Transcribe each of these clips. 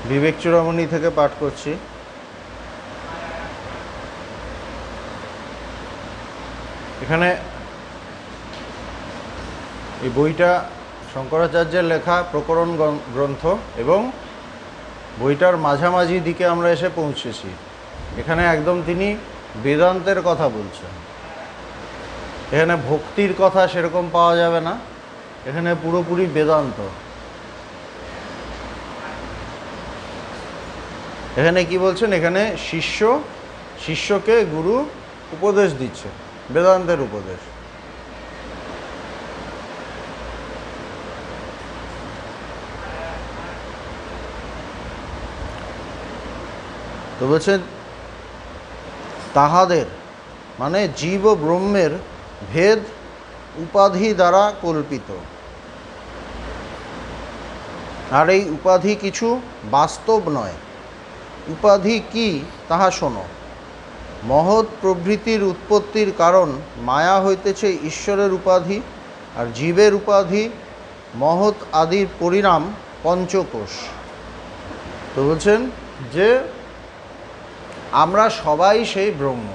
বিবেক চূড়ামণি থেকে পাঠ করছি। এখানে এই বইটা শঙ্করাচার্যের লেখা প্রকরণ গ্রন্থ এবং বইটার মাঝামাঝি দিকে আমরা এসে পৌঁছেছি। এখানে একদম তিনি বেদান্তের কথা বলছেন। এখানে ভক্তির কথা সেরকম পাওয়া যাবে না, এখানে পুরোপুরি বেদান্ত। এখানে কি বলছেন, এখানে শিষ্যকে গুরু উপদেশ দিচ্ছে, বেদান্তের উপদেশ। তো বলছেন তাহাদের মানে জীব ও ব্রহ্মের ভেদ উপাধি দ্বারা কল্পিত, আর এই উপাধি কিছু বাস্তব নয়। উপাধি কি তাহা শোনো। মহৎ প্রভৃতির উৎপত্তির কারণ মায়া হইতেছে ঈশ্বরের উপাধি, আর জীবের উপাধি মহৎ আদির পরিণাম পঞ্চকোষ। তো বলছেন যে আমরা সবাই সেই ব্রহ্ম।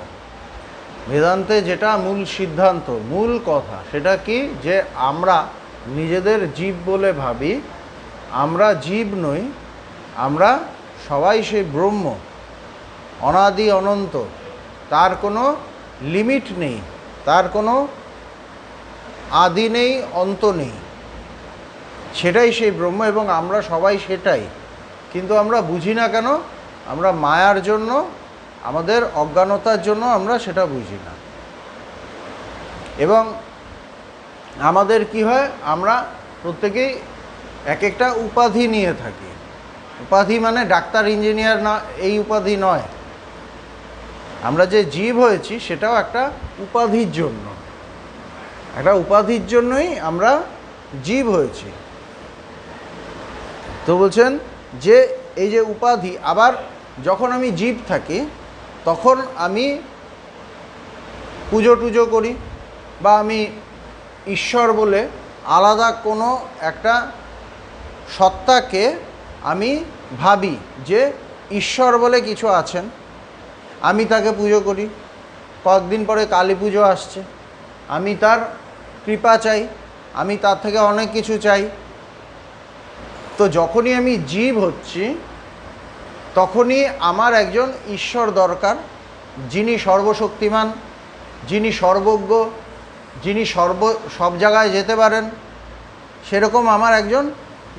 বেদান্তে যেটা মূল সিদ্ধান্ত, মূল কথা, সেটা কি, যে আমরা নিজেদের জীব বলে ভাবি, আমরা জীব নই, আমরা সবাই সেই ব্রহ্ম, অনাদি অনন্ত, তার কোনো লিমিট নেই, তার কোনো আদি নেই, অন্ত নেই, সেটাই সেই ব্রহ্ম এবং আমরা সবাই সেটাই। কিন্তু আমরা বুঝি না কেন? আমরা মায়ার জন্য, আমাদের অজ্ঞানতার জন্য আমরা সেটা বুঝি না। এবং আমাদের কি হয়, আমরা প্রত্যেকেই এক একটা উপাধি নিয়ে থাকি। উপাধি মানে ডাক্তার, ইঞ্জিনিয়ার না, এই উপাধি নয়। আমরা যে জীব হয়েছি সেটাও একটা উপাধির জন্য, একটা উপাধির জন্যই আমরা জীব হয়েছি। তো বলছেন যে এই যে উপাধি, আবার যখন আমি জীব থাকি তখন আমি পুজো টুজো করি, বা আমি ঈশ্বর বলে আলাদা কোনো একটা সত্তাকে আমি ভাবি যে ঈশ্বর বলে কিছু আছেন, আমি তাকে পুজো করি। কয়েকদিন পরে কালী পুজো আসছে, আমি তার কৃপা চাই, আমি তার থেকে অনেক কিছু চাই। তো যখনই আমি জীব হচ্ছি তখনই আমার একজন ঈশ্বর দরকার, যিনি সর্বশক্তিমান, যিনি সর্বজ্ঞ, যিনি সব জায়গায় যেতে পারেন, সেরকম আমার একজন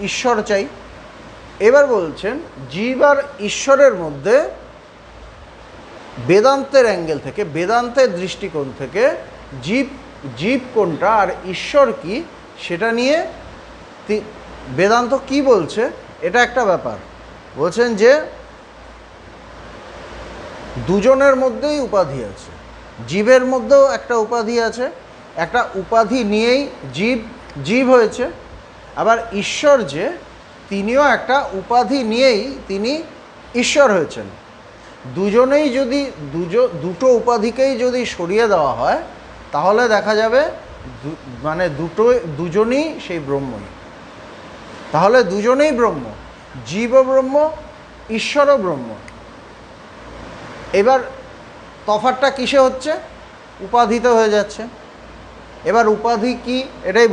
ঈশ্বর চাই। এবার বলছেন জীব আর ঈশ্বরের মধ্যে বেদান্তের অ্যাঙ্গেল থেকে, বেদান্তের দৃষ্টিকোণ থেকে জীব কোনটা আর ঈশ্বর কি, সেটা নিয়ে বেদান্ত কি বলছে, এটা একটা ব্যাপার। বলছেন যে দুজনের মধ্যেই উপাধি আছে, জীবের মধ্যেও একটা উপাধি আছে, একটা উপাধি নিয়েই জীব হয়েছে। আবার ঈশ্বর যে, তিনিও একটা উপাধি নিয়েই তিনি ঈশ্বর হয়েছেন। দুজনেই যদি দুটো উপাধিকেই যদি সরিয়ে দেওয়া হয় তাহলে দেখা যাবে মানে দুজনই সেই ব্রহ্মই। তাহলে দুজনেই ব্রহ্ম, জীবও ব্রহ্ম, ঈশ্বরও ব্রহ্ম। এবার তফাৎটা কিসে হচ্ছে? উপাধিতে হয়ে যাচ্ছে। এবার উপাধি কি, এটাই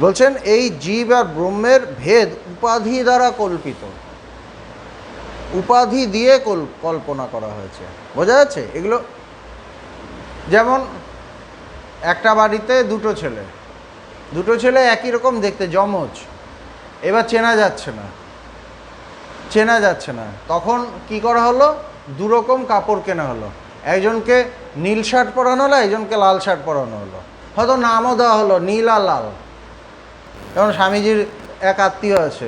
বলছেন এই জীব আর ব্রহ্মের ভেদ উপাধি দ্বারা কল্পিত, উপাধি দিয়ে কল্পনা করা হয়েছে। বোঝা যাচ্ছে? এগুলো যেমন একটা বাড়িতে দুটো ছেলে একই রকম দেখতে, যমজ, এবার চেনা যাচ্ছে না, তখন কি করা হলো, দুরকম কাপড় কেনা হলো, একজনকে নীল শার্ট পরানো হলো, একজনকে লাল শার্ট পরানো হলো, হয়তো নামও দেওয়া হলো নীল আর লাল। যেমন স্বামীজির এক আত্মীয় আছে,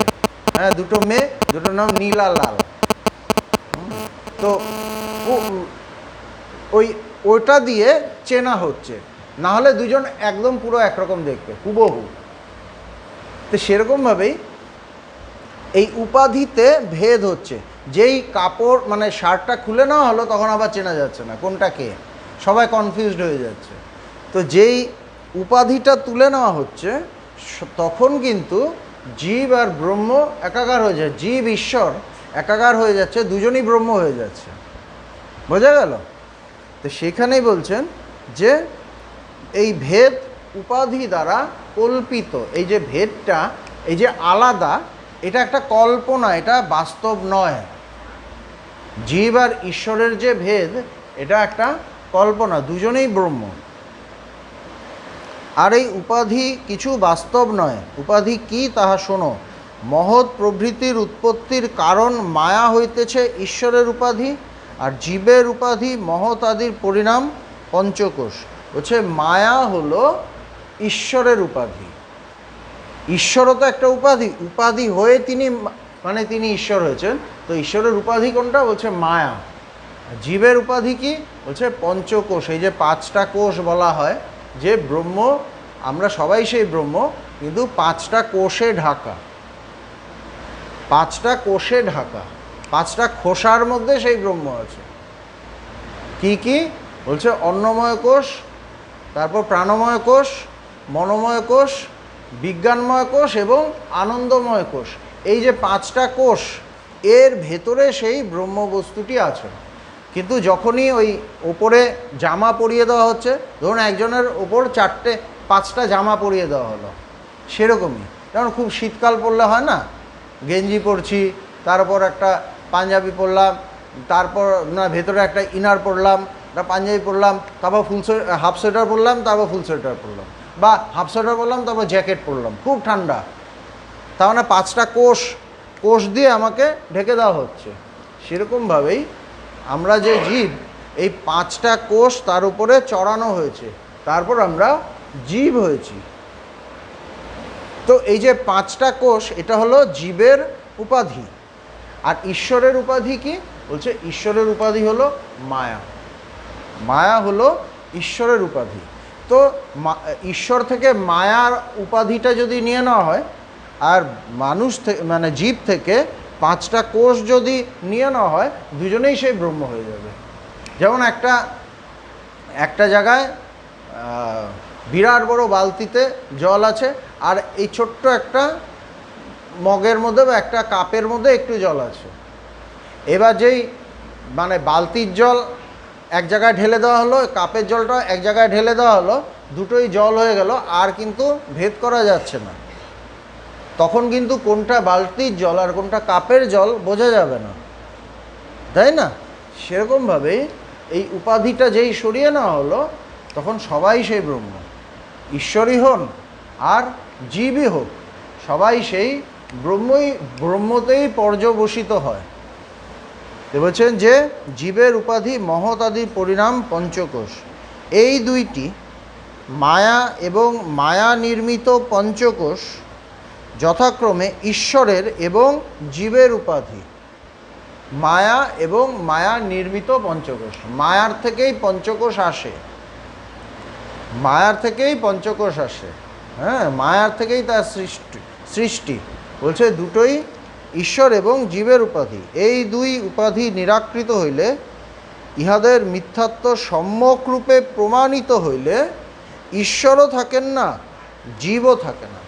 হ্যাঁ, দুটো মেয়ে, দুটোর নাম নীল আর লাল। তো ওইটা দিয়ে চেনা হচ্ছে, না হলে দুজন একদম পুরো একরকম দেখতে, হুবহু। তো সেরকমভাবেই এই উপাধিতে ভেদ হচ্ছে। যেই কাপড় মানে শার্টটা খুলে নেওয়া হলো তখন আবার চেনা যাচ্ছে না কোনটা কে, সবাই কনফিউজড হয়ে যাচ্ছে। তো যেই উপাধিটা তুলে নেওয়া হচ্ছে তখন কিন্তু জীব আর ব্রহ্ম একাকার হয়ে যায়, জীব ঈশ্বর একাকার হয়ে যাচ্ছে, দুজনই ব্রহ্ম হয়ে যাচ্ছে। বোঝা গেল? তো সেখানেই বলছেন যে এই ভেদ উপাধি দ্বারা কল্পিত, এই যে ভেদটা, এই যে আলাদা, এটা একটা কল্পনা, এটা বাস্তব নয়। জীব আর ঈশ্বরের যে ভেদ, এটা একটা কল্পনা, দুজনেই ব্রহ্ম। আর এই উপাধি কিছু বাস্তব নয়। উপাধি কি তাহা শোনো, মহৎ প্রভৃতির উৎপত্তির কারণ মায়া হইতেছে ঈশ্বরের উপাধি, আর জীবের উপাধি মহৎ আদির পরিণাম পঞ্চকোষ। বলছে মায়া হলো ঈশ্বরের উপাধি। ঈশ্বরও তো একটা উপাধি, উপাধি হয়ে তিনি মানে তিনি ঈশ্বর হয়েছেন। তো ঈশ্বরের উপাধি কোনটা? বলছে মায়া। জীবের উপাধি কি? বলছে পঞ্চকোষ। এই যে 5টা কোষ বলা হয় যে ব্রহ্ম, আমরা সবাই সেই ব্রহ্ম, কিন্তু 5টা কোষে ঢাকা, 5টা কোষে ঢাকা, 5টা খোসার মধ্যে সেই ব্রহ্ম আছে। কি কি? বলছে অন্নময় কোষ, তারপর প্রাণময় কোষ, মনোময় কোষ, বিজ্ঞানময় কোষ এবং আনন্দময় কোষ। এই যে 5টা কোষ, এর ভেতরে সেই ব্রহ্ম বস্তুটি আছে। কিন্তু যখনই ওই ওপরে জামা পরিয়ে দেওয়া হচ্ছে, ধরুন একজনের ওপর 5টা জামা পরিয়ে দেওয়া হলো, সেরকমই। যেমন খুব শীতকাল পড়লে হয় না, গেঞ্জি পরছি, তারপর একটা পাঞ্জাবি পরলাম, তারপর না ভেতরে একটা ইনার পরলাম, একটা পাঞ্জাবি পরলাম, তারপর হাফ সোয়েটার পরলাম, তারপর ফুল সোয়েটার পরলাম, বা হাফ সোয়েটার পরলাম তারপর জ্যাকেট পরলাম, খুব ঠান্ডা। তার মানে 5টা কোষ দিয়ে আমাকে ঢেকে দেওয়া হচ্ছে। সেরকমভাবেই আমরা যে জীব, এই 5টা কোষ তার উপরে চড়ানো হয়েছে, তারপর আমরা জীব হয়েছি। তো এই যে 5টা কোষ, এটা হলো জীবের উপাধি। আর ঈশ্বরের উপাধি কি? বলছে ঈশ্বরের উপাধি হলো মায়া। মায়া হলো ঈশ্বরের উপাধি। তো ঈশ্বর থেকে মায়ার উপাধিটা যদি নিয়ে নেওয়া হয়, আর মানুষ থেকে মানে জীব থেকে 5টা কোষ যদি নিয়ে নেওয়া হয়, দুজনেই সেই ব্রহ্ম হয়ে যাবে। যেমন একটা জায়গায় বিরাট বড় বালতিতে জল আছে, আর এই ছোট্ট একটা মগের মধ্যে বা একটা কাপের মধ্যে একটু জল আছে। এবার যেই মানে বালতির জল এক জায়গায় ঢেলে দেওয়া হলো, কাপের জলটা এক জায়গায় ঢেলে দেওয়া হলো, দুটোই জল হয়ে গেল, আর কিন্তু ভেদ করা যাচ্ছে না। তখন কিন্তু কোনটা বালতির জল আর কোনটা কাপের জল বোঝা যাবে না, তাই না? সেরকমভাবেই এই উপাধিটা যেই সরিয়ে নেওয়া হলো, তখন সবাই সেই ব্রহ্ম। ঈশ্বরই হন আর জীবই হোক, সবাই সেই ব্রহ্মতেই পর্যবসিত হয়। বলছেন যে জীবের উপাধি মহৎ আদির পরিণাম পঞ্চকোষ। এই দুইটি মায়া এবং মায়া নির্মিত পঞ্চকোষ যথাক্রমে ঈশ্বরের এবং জীবের উপাধি। মায়া এবং মায়া নির্মিত পঞ্চকোষ, মায়ার থেকেই পঞ্চকোষ আসে, মায়ার থেকেই পঞ্চকোষ আসে। হ্যাঁ, মায়ার থেকেই তার সৃষ্টি। বলছে দুটোই ঈশ্বর এবং জীবের উপাধি। এই দুই উপাধি নিরাকৃত হইলে, ইহাদের মিথ্যাত্ব সম্যকরূপে প্রমাণিত হইলে ঈশ্বরও থাকেন না, জীবও থাকে না।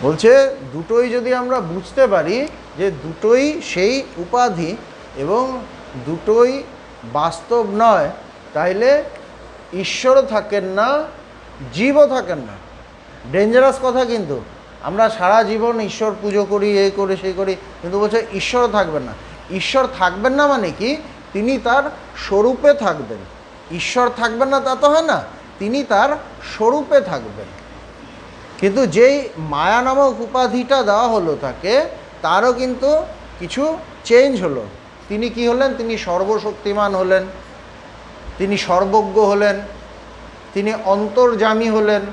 বলছে দুটোই যদি আমরা বুঝতে পারি যে দুটোই সেই উপাধি এবং দুটোই বাস্তব নয়, তাইলে ঈশ্বরও থাকেন না, জীবও থাকেন না। ডেঞ্জারাস কথা। কিন্তু আমরা সারা জীবন ঈশ্বর পুজো করি, এই করি সেই করি, কিন্তু বলছে ঈশ্বরও থাকবেন না। ঈশ্বর থাকবেন না মানে কি? তিনি তার স্বরূপে থাকবেন। ঈশ্বর থাকবেন না তা তো হয় না, তিনি তার স্বরূপে থাকবেন। কিন্তু যেই মায়া নামক উপাধিটা দেওয়া হলো তাকে, তারও কিন্তু কিছু চেঞ্জ হলো। তিনি কি হলেন? তিনি সর্বশক্তিমান হলেন, তিনি সর্বজ্ঞ হলেন, তিনি অন্তর্যামী হলেন।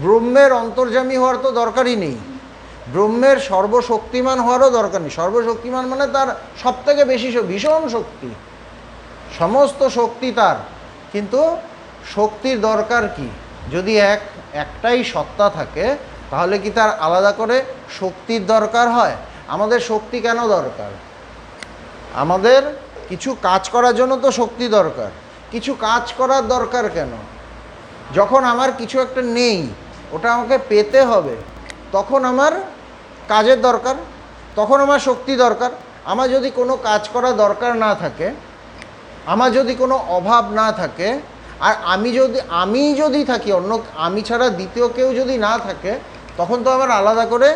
ব্রহ্মের অন্তর্যামী হওয়ার তো দরকারই নেই, ব্রহ্মের সর্বশক্তিমান হওয়ারও দরকার নেই। সর্বশক্তিমান মানে তার সবথেকে বেশি ভীষণ শক্তি, সমস্ত শক্তি তার। কিন্তু শক্তির দরকার কি? যদি একটাই সত্তা থাকে, তাহলে কি তার আলাদা করে শক্তির দরকার হয়? আমাদের শক্তি কেন দরকার? আমাদের কিছু কাজ করার জন্য তো শক্তি দরকার। কিছু কাজ করার দরকার কেন? যখন আমার কিছু একটা নেই, ওটা আমাকে পেতে হবে, তখন আমার কাজের দরকার, তখন আমার শক্তি দরকার। আমার যদি কোনো কাজ করা দরকার না থাকে, আমার যদি কোনো অভাব না থাকে, আর আমি যদি থাকি, অন্য আমি ছাড়া দ্বিতীয় কেউ যদি না থাকে, তখন তো আমার আলাদা করে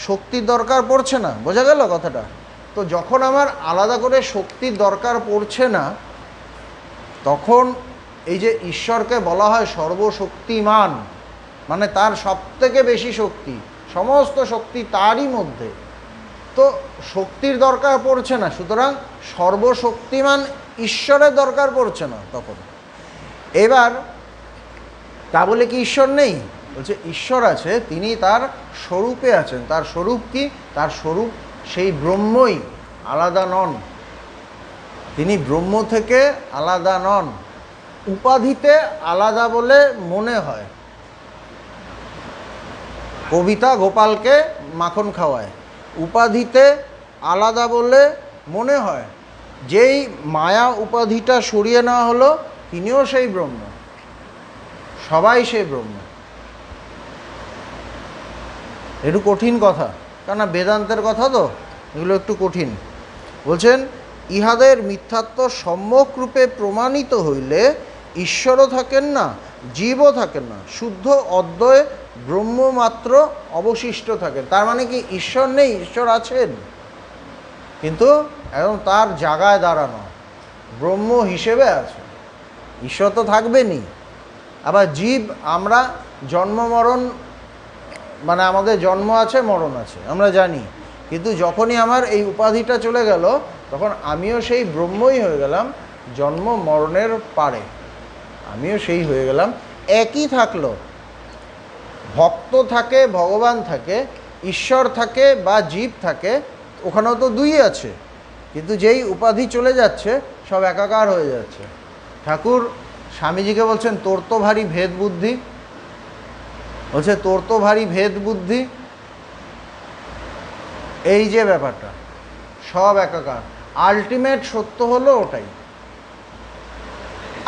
শক্তির দরকার পড়ছে না। বোঝা গেল কথাটা? তো যখন আমার আলাদা করে শক্তির দরকার পড়ছে না, তখন এই যে ঈশ্বরকে বলা হয় সর্বশক্তিমান, মানে তার সবথেকে বেশি শক্তি, সমস্ত শক্তি তারই মধ্যে, তো শক্তির দরকার পড়ছে না। সুতরাং সর্বশক্তিমান ঈশ্বরের দরকার পড়ছে না তখন। এবার তা বলে কি ঈশ্বর নেই? বলছে ঈশ্বর আছে, তিনি তার স্বরূপে আছেন। তার স্বরূপ কি? তার স্বরূপ সেই ব্রহ্মই, আলাদা নন। তিনি ব্রহ্ম থেকে আলাদা নন। উপাধিতে আলাদা বলে মনে হয়। কবিতা গোপালকে মাখন খাওয়ায়, উপাধিতে আলাদা বলে মনে হয়। যেই মায়া উপাধিটা সরিয়ে নেওয়া হলো, তিনিও সেই ব্রহ্ম, সবাই সেই ব্রহ্ম। একটু কঠিন কথা, কেন বেদান্তের কথা তো, এগুলো একটু কঠিন। বলছেন ইহাদের মিথ্যাত্ব সম্যক রূপে প্রমাণিত হইলে ঈশ্বরও থাকেন না, জীবও থাকেন না, শুদ্ধ অদ্বয় ব্রহ্ম মাত্র অবশিষ্ট থাকেন। তার মানে কি ঈশ্বর নেই? ঈশ্বর আছেন, কিন্তু একদম তার জায়গায় দাঁড়ানো, ব্রহ্ম হিসেবে আছে। ঈশ্বর তো থাকবেনই। আবার জীব, আমরা জন্ম মরণ, মানে আমাদের জন্ম আছে, মরণ আছে, আমরা জানি। কিন্তু যখনই আমার এই উপাধিটা চলে গেল, তখন আমিও সেই ব্রহ্মই হয়ে গেলাম, জন্ম মরণের পারে আমিও সেই হয়ে গেলাম। একই থাকলো, ভক্ত থাকে, ভগবান থাকে, ঈশ্বর থাকে বা জীব থাকে, ওখানেও তো দুই আছে। কিন্তু যেই উপাধি চলে যাচ্ছে, সব একাকার হয়ে যাচ্ছে। ঠাকুর স্বামীজিকে বলছেন তোর তো ভারী ভেদ বুদ্ধি, বলছে তোর তো ভারী ভেদ বুদ্ধি। এই যে ব্যাপারটা, সব একাকার। আলটিমেট সত্য হলো ওটাই।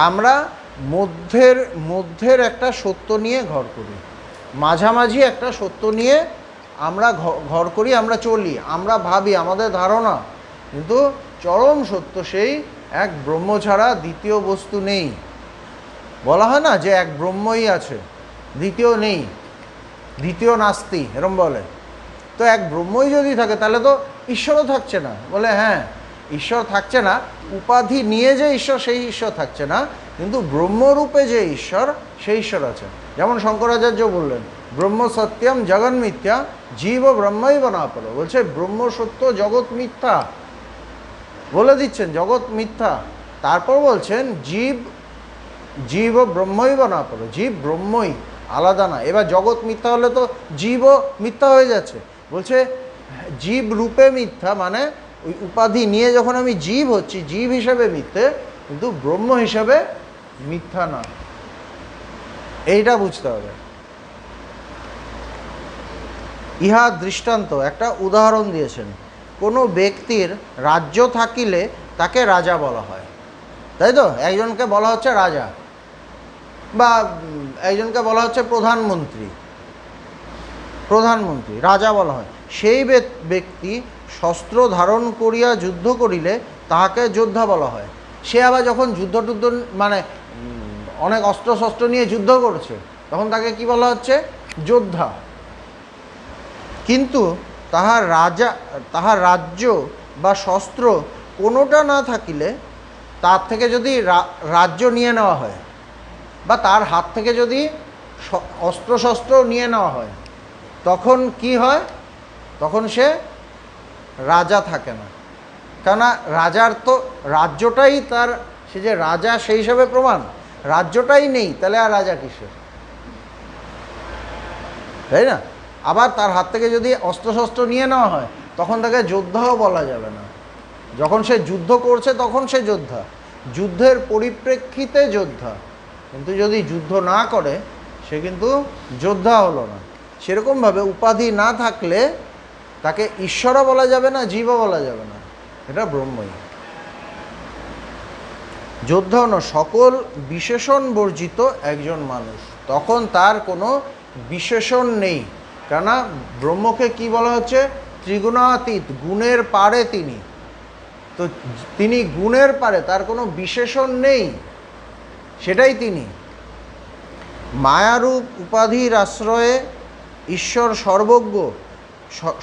আমরা মধ্যের একটা সত্য নিয়ে ঘর করি, মাঝামাঝি একটা সত্য নিয়ে আমরা ঘর করি, আমরা চলি, আমরা ভাবি, আমাদের ধারণা। কিন্তু চরম সত্য সেই এক ব্রহ্ম ছাড়া দ্বিতীয় বস্তু নেই। বলা হয় না যে এক ব্রহ্মই আছে, দ্বিতীয় নেই, দ্বিতীয় নাস্তি, এরম বলে। তো এক ব্রহ্মই যদি থাকে, তাহলে তো ঈশ্বরও থাকছে না। বলে হ্যাঁ, ঈশ্বর থাকছে না, উপাধি নিয়ে যে ঈশ্বর, সেই ঈশ্বর থাকছে না, কিন্তু ব্রহ্মরূপে যে ঈশ্বর, সেই ঈশ্বর আছে। যেমন শঙ্করাচার্য বললেন ব্রহ্ম সত্যম জগৎ মিথ্যা, জীব ব্রহ্মই বনাপর। বলছে ব্রহ্ম সত্য, জগৎ মিথ্যা, বলে দিচ্ছেন জগৎ মিথ্যা। তারপর বলছেন জীব ব্রহ্মই বনাপর, জীব ব্রহ্মই, আলাদা না। এবার জগৎ মিথ্যা হলে তো জীবও মিথ্যা হয়ে যাচ্ছে। বলছে জীব রূপে মিথ্যা, মানে ওই উপাধি নিয়ে যখন আমি জীব হচ্ছি, জীব হিসেবে মিথ্যে, কিন্তু ব্রহ্ম হিসেবে মিথ্যা না। এইটা বুঝতে হবে। ইহা দৃষ্টান্ত, একটা উদাহরণ দিয়েছেন। কোনো ব্যক্তির রাজ্য থাকিলে তাকে রাজা বলা হয়, তাই তো? একজনকে বলা হচ্ছে রাজা, বা একজনকে বলা হচ্ছে প্রধানমন্ত্রী, রাজা বলা হয়। সেই ব্যক্তি শস্ত্র ধারণ করিয়া যুদ্ধ করিলে তাহাকে যোদ্ধা বলা হয়। সে আবার যখন যুদ্ধ মানে অনেক অস্ত্র শস্ত্র নিয়ে যুদ্ধ করছে, তখন তাকে কি বলা হচ্ছে? যোদ্ধা। কিন্তু তাহার রাজ্য বা শস্ত্র কোনোটা না থাকিলে, তার থেকে যদি রাজ্য নিয়ে নেওয়া হয়, বা তার হাত থেকে যদি অস্ত্রশস্ত্র নিয়ে নেওয়া হয়, তখন কি হয়? তখন সে রাজা থাকে না। কেননা রাজার তো রাজ্যটাই তার, সে যে রাজা সেই হিসাবে প্রমাণ, রাজ্যটাই নেই, তাহলে আর রাজা কিসের? তাই না? আবার তার হাত থেকে যদি অস্ত্রশস্ত্র নিয়ে নেওয়া হয়, তখন তাকে যোদ্ধাও বলা যাবে না। যখন সে যুদ্ধ করছে, তখন সে যোদ্ধা, যুদ্ধের পরিপ্রেক্ষিতে যোদ্ধা। কিন্তু যদি যুদ্ধ না করে, সে কিন্তু যোদ্ধা হলো না। সেরকমভাবে উপাধি না থাকলে তাকে ঈশ্বরও বলা যাবে না, জীবও বলা যাবে না, এটা ব্রহ্মই। যোদ্ধা হল সকল বিশেষণ বর্জিত একজন মানুষ, তখন তার কোনো বিশেষণ নেই। কেননা ব্রহ্মকে কি বলা হচ্ছে? ত্রিগুণাতীত, গুণের পারে তিনি। তো তিনি গুণের পারে, তার কোনো বিশেষণ নেই, সেটাই তিনি। মায়ারূপ উপাধির আশ্রয়ে ঈশ্বর সর্বজ্ঞ,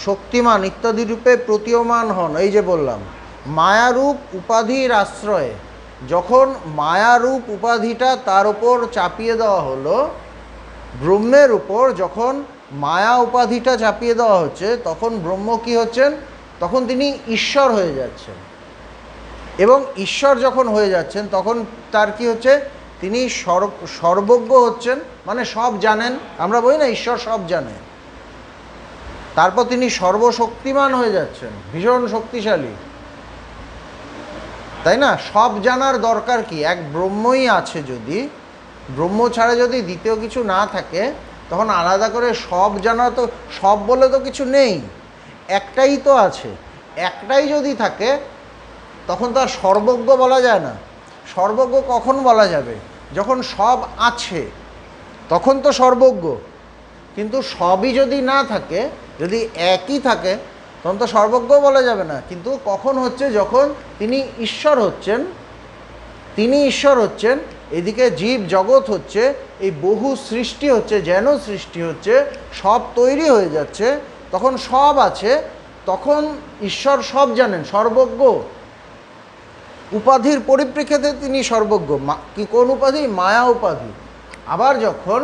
শক্তিমান ইত্যাদি রূপে প্রতীয়মান হন। এই যে বললাম, মায়ারূপ উপাধির আশ্রয়ে, যখন মায়ারূপ উপাধিটা তার উপর চাপিয়ে দেওয়া হলো, ব্রহ্মের উপর যখন মায়া উপাধিটা চাপিয়ে দেওয়া হচ্ছে, তখন ব্রহ্ম কি হচ্ছেন? তখন তিনি ঈশ্বর হয়ে যাচ্ছেন। এবং ঈশ্বর যখন হয়ে যাচ্ছেন, তখন তার কি হচ্ছে? তিনি সর্বজ্ঞ হচ্ছেন, মানে সব জানেন। আমরা বলি না ঈশ্বর সব জানে। তারপর তিনি সর্বশক্তিমান হয়ে যাচ্ছেন, ভীষণ শক্তিশালী, তাই না? সব জানার দরকার কি? এক ব্রহ্মই আছে, যদি ব্রহ্ম ছাড়া যদি দ্বিতীয় কিছু না থাকে, তখন আলাদা করে সব জানা তো, সব বলে তো কিছু নেই, একটাই তো আছে। একটাই যদি থাকে, তখন তো আর সর্বজ্ঞ বলা যায় না। সর্বজ্ঞ কখন বলা যাবে? যখন সব আছে, তখন তো সর্বজ্ঞ। কিন্তু সবই যদি না থাকে, যদি একই থাকে, তখন তো সর্বজ্ঞ বলা যাবে না। কিন্তু কখন হচ্ছে? যখন তিনি ঈশ্বর হচ্ছেন। তিনি ঈশ্বর হচ্ছেন, এদিকে জীব জগৎ হচ্ছে, এই বহু সৃষ্টি হচ্ছে, যেন সৃষ্টি হচ্ছে, সব তৈরি হয়ে যাচ্ছে, তখন সব আছে, তখন ঈশ্বর সব জানেন, সর্বজ্ঞ। উপাধির পরিপ্রেক্ষিতে তিনি সর্বজ্ঞ। কি কোন উপাধি? মায়া উপাধি। আবার যখন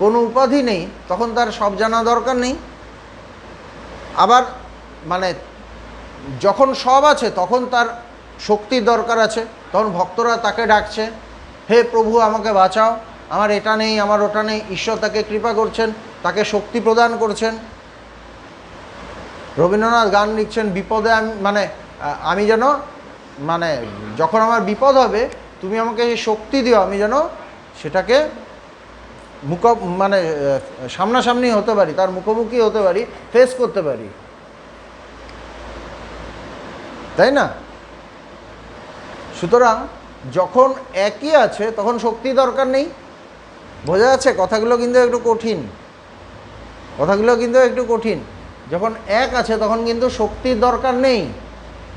কোনো উপাধি নেই, তখন তার সব জানা দরকার নেই। আবার মানে যখন সব আছে, তখন তার শক্তির দরকার আছে। তখন ভক্তরা তাকে ডাকছে, হে প্রভু আমাকে বাঁচাও, আমার এটা নেই, আমার ওটা নেই। ঈশ্বর তাকে কৃপা করছেন, তাকে শক্তি প্রদান করছেন। রবীন্দ্রনাথ গান লিখছেন, বিপদে আমি যেন, মানে যখন আমার বিপদ হবে, তুমি আমাকে শক্তি দিও, আমি যেন সেটাকে সামনাসামনি হতে পারি, তার মুখোমুখি হতে পারি, ফেস করতে পারি, তাই না? সুতরাং যখন একই আছে, তখন শক্তি দরকার নেই। বোঝা যাচ্ছে? কথাগুলো কিন্তু একটু কঠিন। যখন এক আছে, তখন কিন্তু শক্তির দরকার নেই।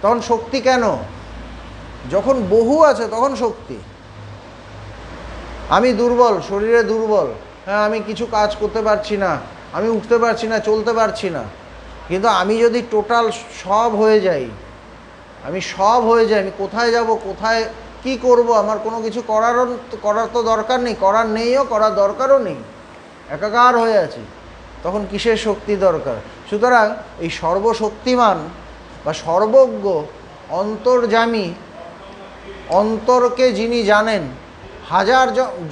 তখন শক্তি কেন? যখন বহু আছে, তখন শক্তি। আমি দুর্বল, শরীরে দুর্বল, হ্যাঁ, আমি কিছু কাজ করতে পারছি না, আমি উঠতে পারছি না, চলতে পারছি না। কিন্তু আমি যদি টোটাল সব হয়ে যাই, আমি কোথায় যাব, কোথায় কি করব, আমার কোনো কিছু করার তো দরকার নেই, করার নেইও, করার দরকারও নেই, একাকার হয়ে আছি, তখন কিসের শক্তি দরকার? সুতরাং এই সর্বশক্তিমান বা সর্বজ্ঞ, অন্তর্যামী, অন্তরকে যিনি জানেন,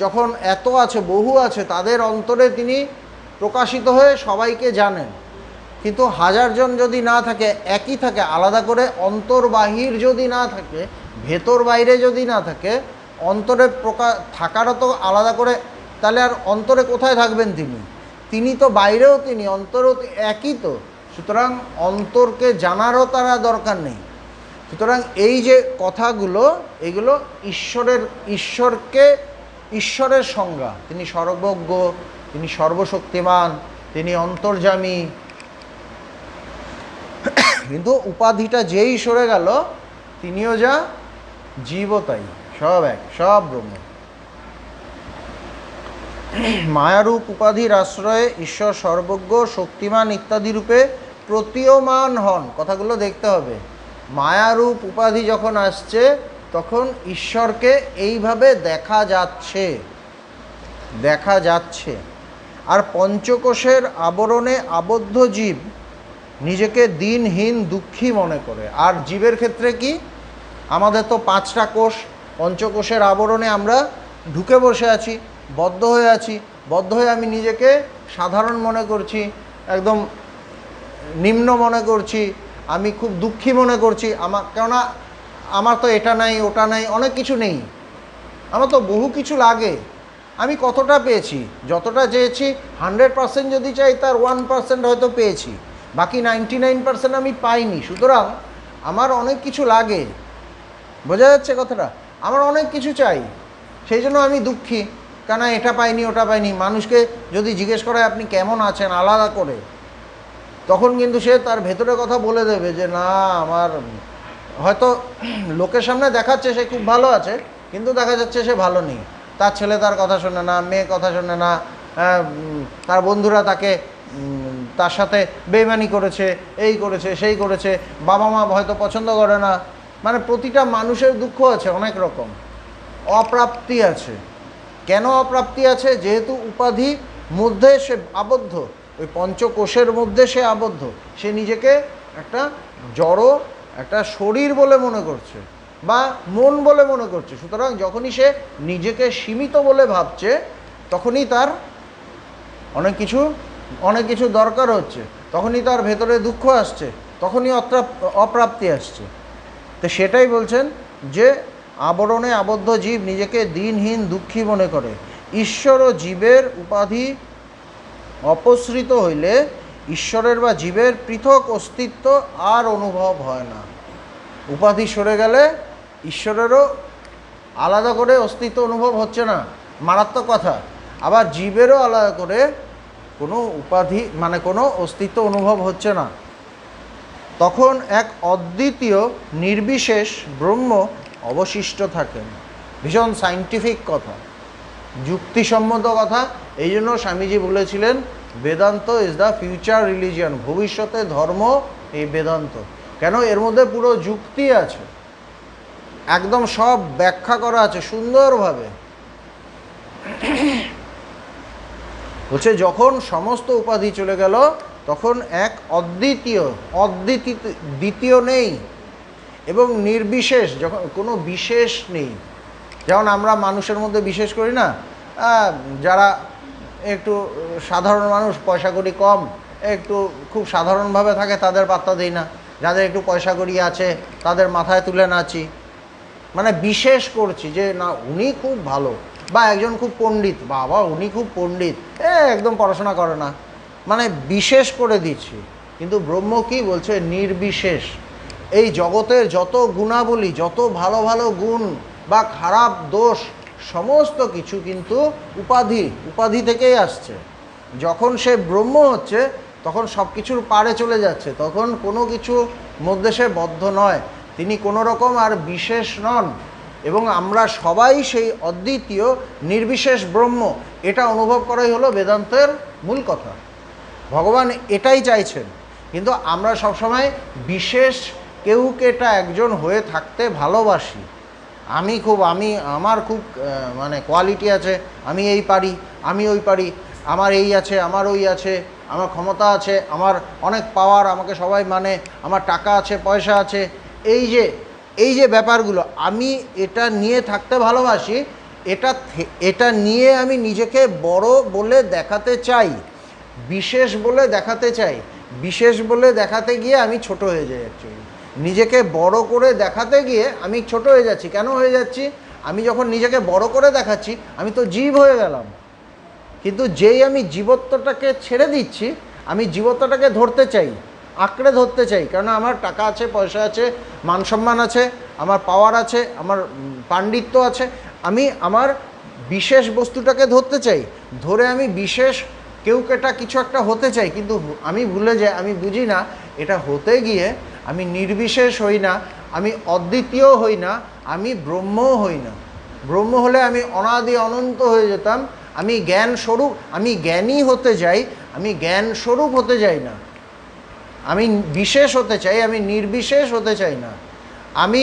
যখন এত আছে, বহু আছে, তাদের অন্তরে তিনি প্রকাশিত হয়ে সবাইকে জানেন। কিন্তু 1000 জন যদি না থাকে, একই থাকে, আলাদা করে অন্তর্বাহির যদি না থাকে, ভেতর বাইরে যদি না থাকে, অন্তরে থাকারও তো আলাদা করে, তাহলে আর অন্তরে কোথায় থাকবেন তিনি? তিনি তো বাইরেও, তিনি অন্তরও একই তো। সুতরাং অন্তরকে জানারও তারা দরকার নেই। সুতরাং এই যে কথাগুলো, এগুলো ঈশ্বরের সংজ্ঞা। তিনি সর্বজ্ঞ, তিনি সর্বশক্তিমান, তিনি অন্তর্যামী। কিন্তু উপাধিটা যেই সরে গেল, তিনিও যা, জীবও তাই, সব এক, সব ব্রহ্ম। মায়ারূপ উপাধির আশ্রয়ে ঈশ্বর সর্বজ্ঞ, শক্তিমান ইত্যাদি রূপে প্রতীয়মান হন। কথাগুলো দেখতে হবে। মায়ারূপ উপাধি যখন আসছে, তখন ঈশ্বরকে এইভাবে দেখা যাচ্ছে। আর পঞ্চকোষের আবরণে আবদ্ধ জীব নিজেকে দিনহীন, দুঃখী মনে করে। আর জীবের ক্ষেত্রে কি? আমাদের তো 5টা কোষ, পঞ্চকোষের আবরণে আমরা ঢুকে বসে আছি, বদ্ধ হয়ে আমি নিজেকে সাধারণ মনে করছি, একদম নিম্ন মনে করছি, আমি খুব দুঃখী মনে করছি। কেননা আমার তো এটা নাই, ওটা নাই, অনেক কিছু নেই, আমার তো বহু কিছু লাগে। আমি কতটা পেয়েছি? যতটা চেয়েছি, 100% যদি চাই, তার 1% হয়তো পেয়েছি, বাকি 99% আমি পাইনি। সুতরাং আমার অনেক কিছু লাগে। বোঝা যাচ্ছে কথাটা? আমার অনেক কিছু চাই, সেই জন্য আমি দুঃখী। কেন এটা পাইনি ওটা পাইনি। মানুষকে যদি জিজ্ঞেস করে আপনি কেমন আছেন আলাদা করে, তখন কিন্তু সে তার ভেতরের কথা বলে দেবে যে না আমার হয়তো লোকের সামনে দেখাচ্ছে সে খুব ভালো আছে, কিন্তু দেখা যাচ্ছে সে ভালো নেই। তার ছেলে তার কথা শোনে না, মেয়ে কথা শোনে না, তার বন্ধুরা তাকে তার সাথে বেইমানি করেছে, এই করেছে সেই করেছে, বাবা মা হয়তো পছন্দ করে না। মানে প্রতিটা মানুষের দুঃখ আছে অনেক রকম, অপ্রাপ্তি আছে। কেন অপ্রাপ্তি আছে? যেহেতু উপাধি মধ্যে সে আবদ্ধ, ওই পঞ্চকোষের মধ্যে সে আবদ্ধ, সে নিজেকে একটা জড় একটা শরীর বলে মনে করছে বা মন বলে মনে করছে। সুতরাং যখনই সে নিজেকে সীমিত বলে ভাবছে, তখনই তার অনেক কিছু দরকার হচ্ছে, তখনই তার ভেতরে দুঃখ আসছে, তখনই অপ্রাপ্তি আসছে। তো সেটাই বলছেন যে আবরণে আবদ্ধ জীব নিজেকে দিনহীন দুঃখী মনে করে। ঈশ্বর ও জীবের উপাধি অপসৃত হইলে ঈশ্বরের বা জীবের পৃথক অস্তিত্ব আর অনুভব হয় না। উপাধি সরে গেলে ঈশ্বরেরও আলাদা করে অস্তিত্ব অনুভব হচ্ছে না, মারাত্মক কথা। আবার জীবেরও আলাদা করে কোনো উপাধি মানে কোনো অস্তিত্ব অনুভব হচ্ছে না। তখন এক অদ্বিতীয় নির্বিশেষ ব্রহ্ম অবশিষ্ট থাকেন। ভীষণ সায়েন্টিফিক কথা, যুক্তিসম্মত কথা। এই জন্য স্বামীজি বলেছিলেন Vedanta is the future religion, ভবিষ্যতে ধর্ম এই বেদান্ত। কেন? এর মধ্যে পুরো যুক্তি আছে, একদম সব ব্যাখ্যা করা আছে সুন্দরভাবে। বলছে যখন সমস্ত উপাধি চলে গেল, তখন এক দ্বিতীয় নেই এবং নির্বিশেষ, যখন কোনো বিশেষ নেই। যেমন আমরা মানুষের মধ্যে বিশেষ করি না, যারা একটু সাধারণ মানুষ, পয়সা কড়ি কম, একটু খুব সাধারণভাবে থাকে, তাদের পাত্তা দিই না। যাদের একটু পয়সা কড়ি আছে তাদের মাথায় তুলে নাচি, মানে বিশেষ করছি যে না উনি খুব ভালো, বা একজন খুব পণ্ডিত, বাবা উনি খুব পণ্ডিত, একদম পড়াশোনা করে না, মানে বিশেষ করে দিচ্ছি। কিন্তু ব্রহ্ম কি বলছে? নির্বিশেষ। এই জগতের যত গুণাবলী, যত ভালো ভালো গুণ বা খারাপ দোষ, সমস্ত কিছু কিন্তু উপাধি থেকেই আসছে। যখন সে ব্রহ্ম হচ্ছে, তখন সব কিছুর পারে চলে যাচ্ছে, তখন কোনো কিছু মধ্যে সে বদ্ধ নয়, তিনি কোনো রকম আর বিশেষ নন। এবং আমরা সবাই সেই অদ্বিতীয় নির্বিশেষ ব্রহ্ম, এটা অনুভব করাই হলো বেদান্তের মূল কথা। ভগবান এটাই চাইছেন। কিন্তু আমরা সবসময় বিশেষ কেউকেটা একজন হয়ে থাকতে ভালোবাসি। আমার খুব মানে কোয়ালিটি আছে, আমি এই পারি, আমি ওই পারি, আমার এই আছে, আমার ওই আছে, আমার ক্ষমতা আছে, আমার অনেক পাওয়ার, আমাকে সবাই মানে, আমার টাকা আছে, পয়সা আছে, এই যে ব্যাপারগুলো, আমি এটা নিয়ে থাকতে ভালোবাসি। এটা নিয়ে আমি নিজেকে বড় বলে দেখাতে চাই, বিশেষ বলে দেখাতে চাই। বিশেষ বলে দেখাতে গিয়ে আমি ছোট হয়ে যাই। অ্যাকচুয়ালি নিজেকে বড় করে দেখাতে গিয়ে আমি ছোট হয়ে যাচ্ছি। কেন হয়ে যাচ্ছি? আমি যখন নিজেকে বড় করে দেখাচ্ছি, আমি তো জীব হয়ে গেলাম। কিন্তু যেই আমি জীবত্বটাকে ছেড়ে দিচ্ছি, আমি জীবত্বটাকে ধরতে চাই, আঁকড়ে ধরতে চাই। কারণ আমার টাকা আছে, পয়সা আছে, মান সম্মান আছে, আমার পাওয়ার আছে, আমার পাণ্ডিত্য আছে, আমি আমার বিশেষ বস্তুটাকে ধরতে চাই। ধরে আমি বিশেষ কেউকেটা কিছু একটা হতে চাই। কিন্তু আমি ভুলে যাই, আমি বুঝি না এটা হতে গিয়ে আমি নির্বিশেষ হই না, আমি অদ্বিতীয় হই না, আমি ব্রহ্মও হই না। ব্রহ্ম হলে আমি অনাদি অনন্ত হয়ে যেতাম। আমি জ্ঞান স্বরূপ, আমি জ্ঞানী হতে যাই, আমি জ্ঞান স্বরূপ হতে যাই না। আমি বিশেষ হতে চাই, আমি নির্বিশেষ হতে চাই না। আমি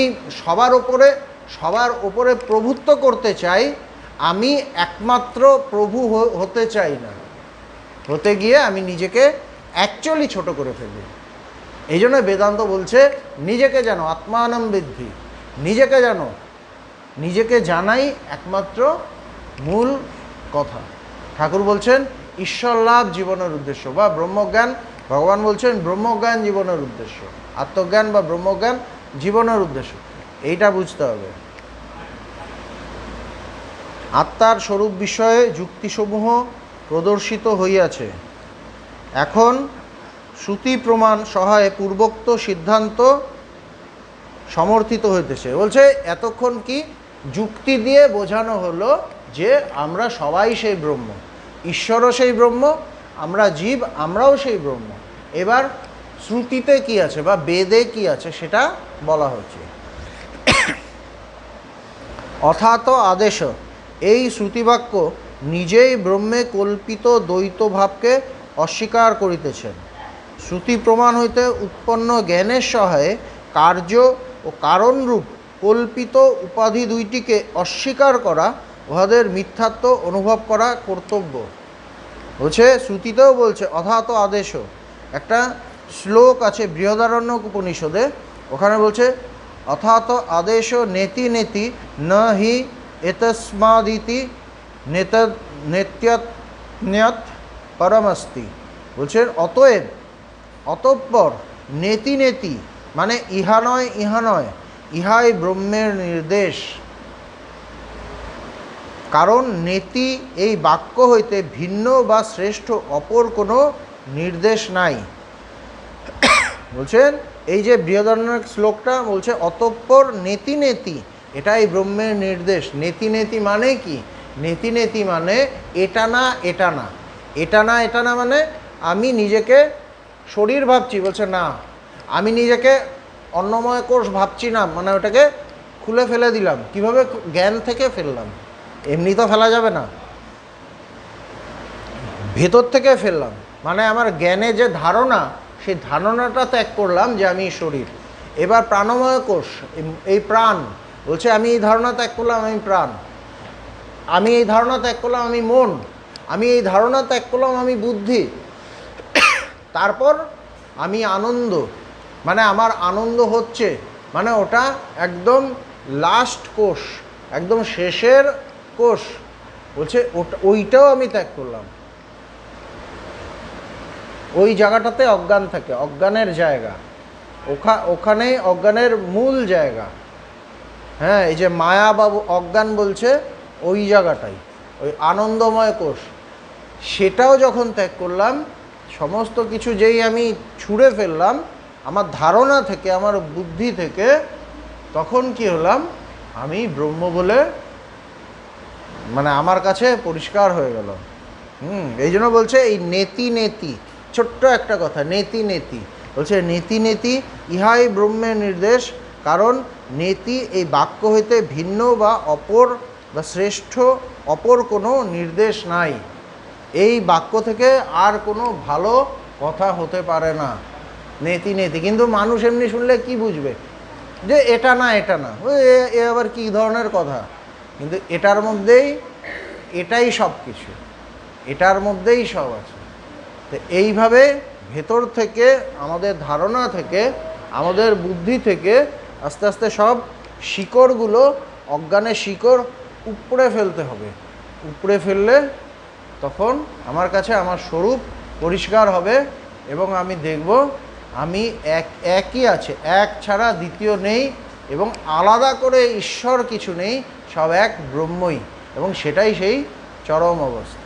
সবার ওপরে প্রভুত্ব করতে চাই, আমি একমাত্র প্রভু হতে চাই না। হতে গিয়ে আমি নিজেকে অ্যাকচুয়ালি ছোট করে ফেলি। এই জন্য বেদান্ত বলছে নিজেকে জানো, আত্মানম বিদ্ধি, নিজেকে জানাই একমাত্র মূল কথা। ঠাকুর বলছেন ঈশ্বর লাভ জীবনের উদ্দেশ্য বা ব্রহ্মজ্ঞান, ভগবান বলছেন ব্রহ্মজ্ঞান জীবনের উদ্দেশ্য, আত্মজ্ঞান বা ব্রহ্মজ্ঞান জীবনের উদ্দেশ্য। এইটা বুঝতে হবে। আত্মার স্বরূপ বিষয়ে যুক্তিসমূহ প্রদর্শিত হইয়াছে। এখন শ্রুতি প্রমাণ সহায়ে পূর্বোক্ত সিদ্ধান্ত সমর্থিত হইতেছে। বলছে এতক্ষণ কি যুক্তি দিয়ে বোঝানো হলো যে আমরা সবাই সেই ব্রহ্ম, ঈশ্বরও সেই ব্রহ্ম, আমরা জীব, আমরাও সেই ব্রহ্ম। এবার শ্রুতিতে কি আছে বা বেদে কি আছে সেটা বলা হচ্ছে। অথাত আদেশ, এই শ্রুতিবাক্য নিজেই ব্রহ্মে কল্পিত দ্বৈত ভাবকে অস্বীকার করিতেছেন। শ্রুতি প্রমাণ হইতে উৎপন্ন জ্ঞানের সহায়ে কার্য ও কারণরূপ কল্পিত উপাধি দুইটিকে অস্বীকার করা, উহাদের মিথ্যাত্ব অনুভব করা কর্তব্য। বলছে শ্রুতিতেও বলছে অথাত আদেশ, একটা শ্লোক আছে বৃহদারণ্যক উপনিষদে, ওখানে বলছে অথাত আদেশ নেতি নেতি ন হি এতস্মাদিতি নেত্যন্যৎ পরমস্তি। বলছেন অতএব, অতঃপর, নেতি নেতি মানে ইহা নয়, ইহা নয়, ইহাই ব্রহ্মের নির্দেশ। কারণ নেতি এই বাক্য হইতে ভিন্ন বা শ্রেষ্ঠ অপর কোনো নির্দেশ নাই। বলছেন এই যে বৃহদারণ্যক শ্লোকটা বলছে অতঃপর নেতি নেতি, এটাই ব্রহ্মের নির্দেশ। নেতি নেতি মানে কি? নেতি নেতি মানে এটা না এটা না, এটা না এটা না মানে আমি নিজেকে শরীর ভাবছি, বলছে না আমি নিজেকে অন্নময় কোষ ভাবছি না, মানে ওটাকে খুলে ফেলে দিলাম। কিভাবে? জ্ঞান থেকে ফেললাম, এমনি তো ফেলা যাবে না, ভেতর থেকে ফেললাম। মানে আমার জ্ঞানে যে ধারণা, সেই ধারণাটা ত্যাগ করলাম যে আমি শরীর। এবার প্রাণময় কোষ, এই প্রাণ, বলছে আমি এই ধারণা ত্যাগ করলাম আমি প্রাণ, আমি এই ধারণা ত্যাগ করলাম আমি মন, আমি এই ধারণা ত্যাগ করলাম আমি বুদ্ধি। তারপর আমি আনন্দ, মানে আমার আনন্দ হচ্ছে, মানে ওটা একদম লাস্ট কোষ, একদম শেষের কোষ। বলছে ওইটাও আমি ত্যাগ করলাম। ওই জায়গাটাতে অজ্ঞান থাকে, অজ্ঞানের জায়গা, ওখানেই অজ্ঞানের মূল জায়গা। হ্যাঁ, এই যে মায়া বা অজ্ঞান বলছে ওই জায়গাটাই, ওই আনন্দময় কোষ, সেটাও যখন ত্যাগ করলাম, সমস্ত কিছু যেই আমি ছুঁড়ে ফেললাম আমার ধারণা থেকে, আমার বুদ্ধি থেকে, তখন কি হলাম? আমি ব্রহ্ম বলে মানে আমার কাছে পরিষ্কার হয়ে গেল। এই জন্য বলছে এই নেতি নেতি, ছোট্ট একটা কথা, নেতি নেতি, বলছে নেতি নেতি ইহাই ব্রহ্মের নির্দেশ। কারণ নেতি এই বাক্য হইতে ভিন্ন বা অপর বা শ্রেষ্ঠ অপর কোনো নির্দেশ নাই। এই বাক্য থেকে আর কোনো ভালো কথা হতে পারে না, নেতি নেতি। কিন্তু মানুষ এমনি শুনলে কি বুঝবে? যে এটা না এটা না, এ আবার কী ধরনের কথা? কিন্তু এটার মধ্যেই, এটাই সব কিছু, এটার মধ্যেই সব আছে। তো এইভাবে ভেতর থেকে, আমাদের ধারণা থেকে, আমাদের বুদ্ধি থেকে আস্তে আস্তে সব শিকড়গুলো, অজ্ঞানের শিকড় উপড়ে ফেলতে হবে। উপড়ে ফেললে তখন আমার কাছে আমার স্বরূপ পরিষ্কার হবে এবং আমি দেখব আমি একই আছে, এক ছাড়া দ্বিতীয় নেই, এবং আলাদা করে ঈশ্বর কিছু নেই, সব এক ব্রহ্মই, এবং সেটাই সেই চরম অবস্থা।